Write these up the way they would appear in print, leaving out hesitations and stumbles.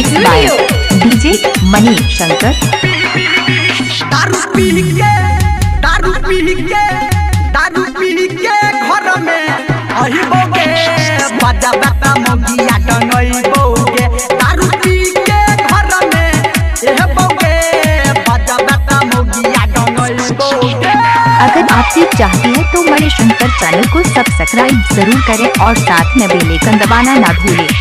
Mixed by DJ Manishankar। दारू पी के घर में अहिबोगे बजा बेटा मोगिया टंगइबोगे। दारू पी के घर में एहबोगे बजा बेटा मोगिया टंगइबोगे। अगर आप भी चाहते हैं तो मणिशंकर चैनल को सब्सक्राइब जरूर करें और साथ में बेल आइकन दबाना ना भूलें।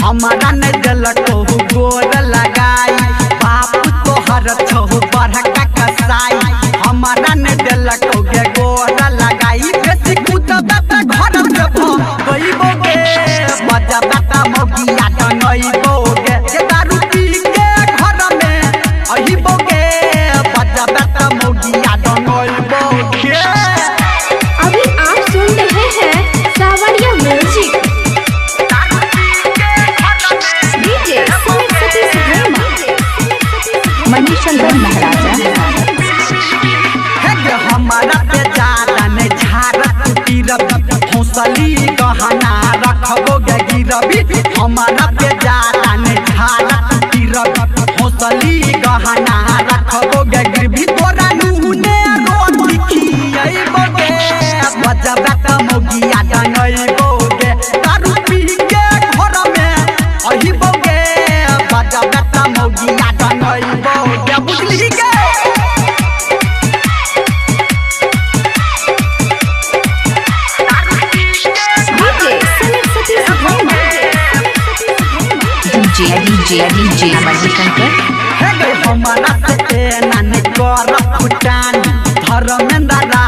हमारा ने दिल टोहू गोर लगाई बाप तोहर छहु बड़का कसाई। हमारा ने दिल टोगे गोर लगाई बेसी कूद बेटा घर से गइबोगे बजा बेटा मोगिया टंगइबोगे। दारू पी के घर में अहिबोगे बजा बेटा मोगिया टंगइबोगे। अभी आप सुन रहे हैं सावरिया म्यूजिक। मणिशंकर महाराजा। हमारा पे ज्यादा ने झारत गिरबी हौसली गहना रखबोगे गिरबी। हमारा पे ज्यादा ने झारत गिरबी हौसली गहना रखबोगे गिरबी। तोरा नुने रोटी खियैबोगे बजा बेटा मोगिया टंगइबोगे। दारू पी के घर में अहिबोगे बजा बेटा मोगिया टंगइबोगे। बुझली के DJ मणिशंकर। हमारा से नानी कर फुटान धर्मेंद्र